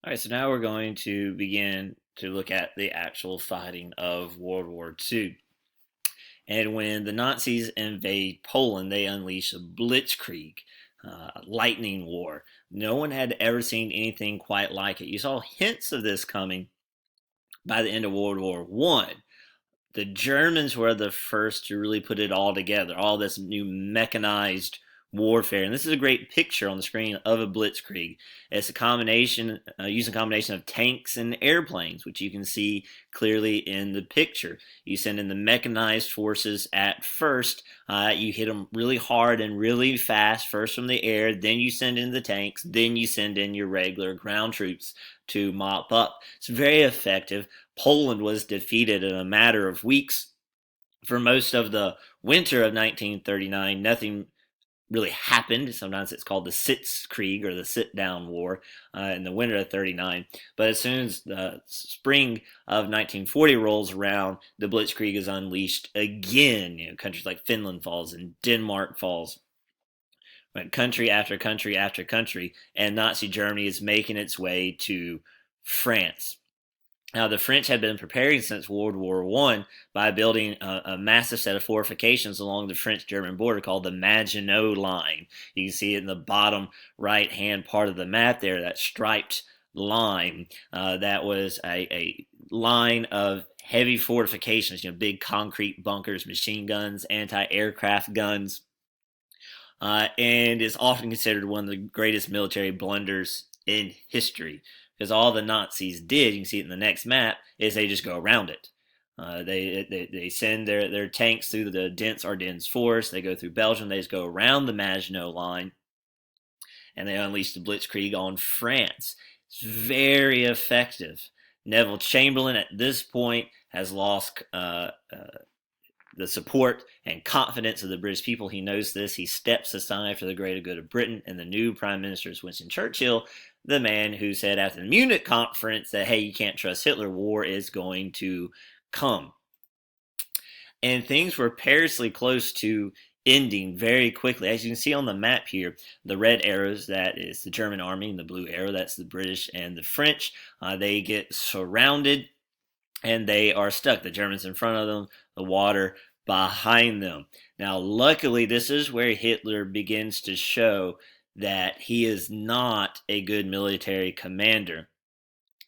All right, so now we're going to begin to look at the actual fighting of World War II. And when the Nazis invade Poland, they unleash a blitzkrieg, lightning war. No one had ever seen anything quite like it. You saw hints of this coming by the end of World War One. The Germans were the first to really put it all together, all this new mechanized warfare. And this is a great picture on the screen of a blitzkrieg. It's a combination, using a combination of tanks and airplanes, which you can see clearly in the picture. You send in the mechanized forces at first. You hit them really hard and really fast, first from the air, then you send in the tanks, then you send in your regular ground troops to mop up. It's very effective. Poland was defeated in a matter of weeks. For most of the winter of 1939, nothing really happened. Sometimes it's called the Sitzkrieg or the Sit Down War in the winter of 39. But as soon as the spring of 1940 rolls around, the Blitzkrieg is unleashed again. Countries like Finland falls and Denmark falls. Right? Country after country after country, and Nazi Germany is making its way to France. Now, the French had been preparing since World War One by building a massive set of fortifications along the French-German border called the Maginot Line. You can see it in the bottom right-hand part of the map there, that striped line. That was a line of heavy fortifications, big concrete bunkers, machine guns, anti-aircraft guns, and is often considered one of the greatest military blunders in history because all the Nazis did, you can see it in the next map, is they just go around it. They send their tanks through the dense Ardennes forest. They go through Belgium. They just go around the Maginot Line, and they unleash the Blitzkrieg on France. It's very effective. Neville Chamberlain at this point has lost the support and confidence of the British people. He knows this. He steps aside for the greater good of Britain, and the new Prime Minister is Winston Churchill, the man who said after the Munich conference that, hey, you can't trust Hitler, war is going to come. And things were perilously close to ending very quickly. As you can see on the map here, the red arrows, that is the German army, and the blue arrow, that's the British and the French. They get surrounded and they are stuck. The Germans in front of them, the water behind them. Now, luckily, this is where Hitler begins to show that he is not a good military commander.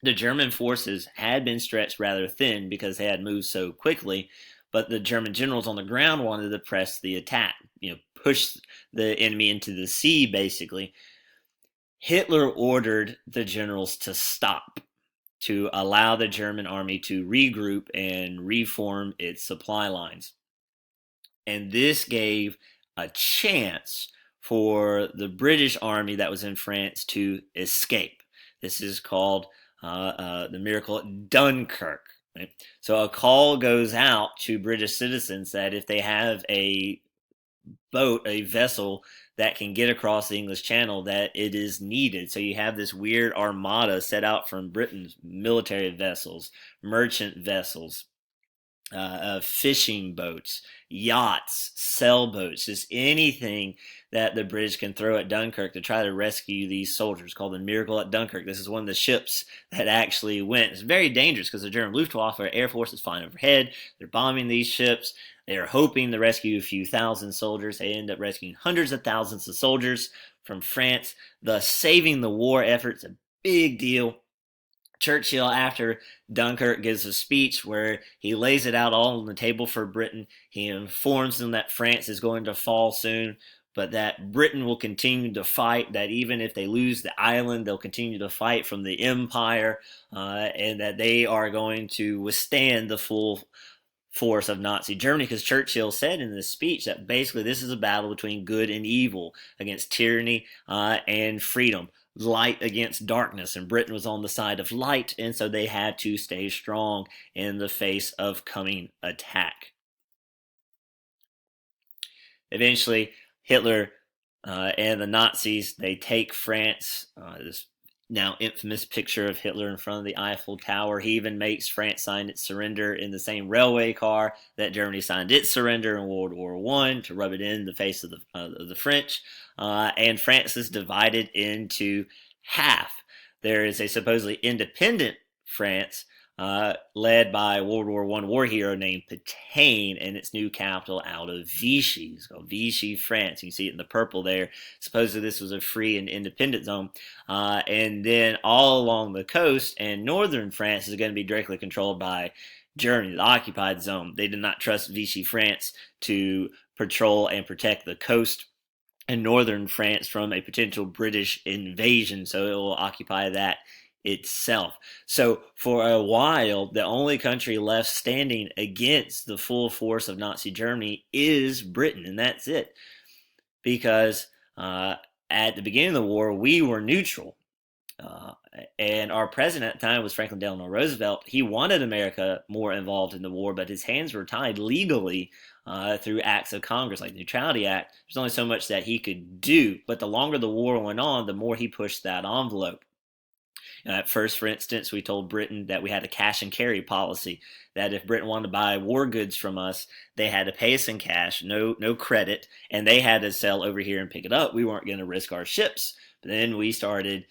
The German forces had been stretched rather thin because they had moved so quickly, but the German generals on the ground wanted to press the attack, push the enemy into the sea, basically. Hitler ordered the generals to stop, to allow the German army to regroup and reform its supply lines. And this gave a chance for the British army that was in France to escape. This is called the miracle at Dunkirk. Right? So a call goes out to British citizens that if they have a boat, a vessel that can get across the English Channel, that it is needed. So you have this weird armada set out from Britain's military vessels, merchant vessels, fishing boats, yachts, sailboats, just anything that the British can throw at Dunkirk to try to rescue these soldiers, called the Miracle at Dunkirk. This is one of the ships that actually went. It's very dangerous because the German Luftwaffe Air Force is flying overhead. They're bombing these ships. They're hoping to rescue a few thousand soldiers. They end up rescuing hundreds of thousands of soldiers from France, thus saving the war effort. It's a big deal. Churchill, after Dunkirk, gives a speech where he lays it out all on the table for Britain. He informs them that France is going to fall soon, but that Britain will continue to fight, that even if they lose the island, they'll continue to fight from the empire, and that they are going to withstand the full force of Nazi Germany, because Churchill said in this speech that basically this is a battle between good and evil, against tyranny and freedom, light against darkness, and Britain was on the side of light, and so they had to stay strong in the face of coming attack. Eventually, Hitler and the Nazis, they take France. This now infamous picture of Hitler in front of the Eiffel Tower. He even makes France sign its surrender in the same railway car that Germany signed its surrender in World War One to rub it in the face of the French. And France is divided into half. there is a supposedly independent France, led by World War I war hero named Pétain, and its new capital out of Vichy. It's called Vichy, France. You see it in the purple there. Supposedly this was a free and independent zone. And then all along the coast and northern France is going to be directly controlled by Germany, the occupied zone. They did not trust Vichy, France to patrol and protect the coast in northern France from a potential British invasion, so it will occupy that itself. So for a while, the only country left standing against the full force of Nazi Germany is Britain, and that's it. Because at the beginning of the war, we were neutral. And our president at the time was Franklin Delano Roosevelt. He wanted America more involved in the war, but his hands were tied legally through acts of Congress, like the Neutrality Act. There's only so much that he could do. But the longer the war went on, the more he pushed that envelope. At first, for instance, we told Britain that we had a cash and carry policy, that if Britain wanted to buy war goods from us, they had to pay us in cash, no credit, and they had to sell over here and pick it up. We weren't going to risk our ships. But then we started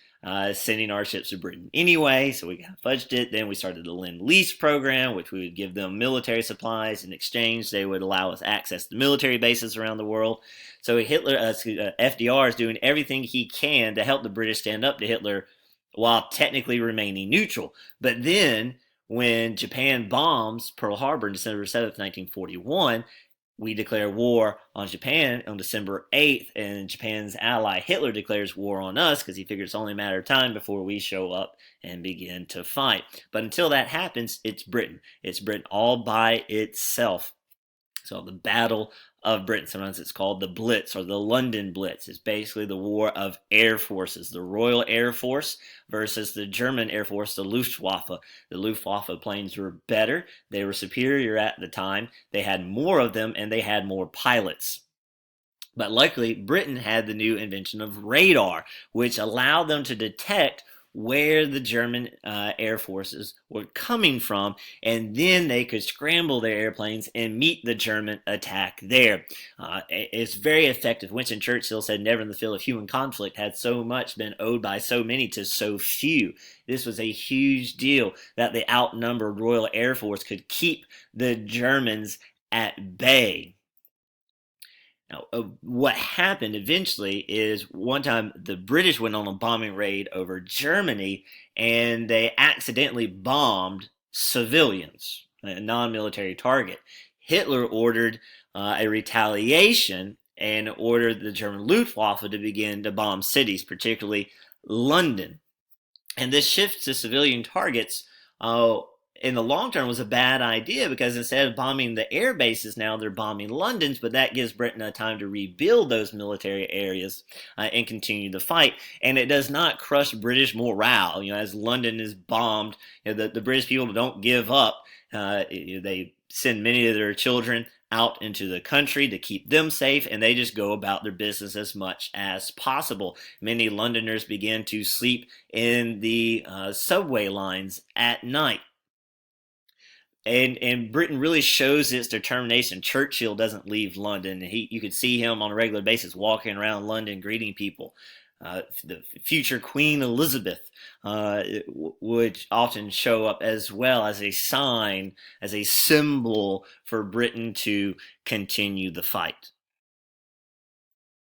sending our ships to Britain anyway, so we got fudged it. Then we started the Lend-Lease program, which we would give them military supplies. In exchange, they would allow us access to military bases around the world. So FDR is doing everything he can to help the British stand up to Hitler while technically remaining neutral. But then, when Japan bombs Pearl Harbor on December 7th, 1941, we declare war on Japan on December 8th, and Japan's ally Hitler declares war on us because he figures it's only a matter of time before we show up and begin to fight. But until that happens, it's Britain. It's Britain all by itself. So the Battle of Britain, sometimes it's called the Blitz or the London Blitz, is basically the war of air forces. The Royal Air Force versus the German Air Force, the Luftwaffe. The Luftwaffe planes were better. They were superior at the time. They had more of them, and they had more pilots. But luckily, Britain had the new invention of radar, which allowed them to detect where the German air forces were coming from, and then they could scramble their airplanes and meet the German attack there. It's very effective. Winston Churchill said, "Never in the field of human conflict had so much been owed by so many to so few." This was a huge deal that the outnumbered Royal Air Force could keep the Germans at bay. Now, what happened eventually is one time the British went on a bombing raid over Germany, and they accidentally bombed civilians, a non-military target. Hitler ordered a retaliation and ordered the German Luftwaffe to begin to bomb cities, particularly London. And this shift to civilian targets in the long term was a bad idea, because instead of bombing the air bases, now they're bombing London's, but that gives Britain a time to rebuild those military areas and continue the fight. And it does not crush British morale. As London is bombed, the British people don't give up. They send many of their children out into the country to keep them safe, and they just go about their business as much as possible. Many Londoners begin to sleep in the subway lines at night. And Britain really shows its determination. Churchill doesn't leave London. You could see him on a regular basis walking around London greeting people. The future Queen Elizabeth would often show up as well as a sign, as a symbol for Britain to continue the fight.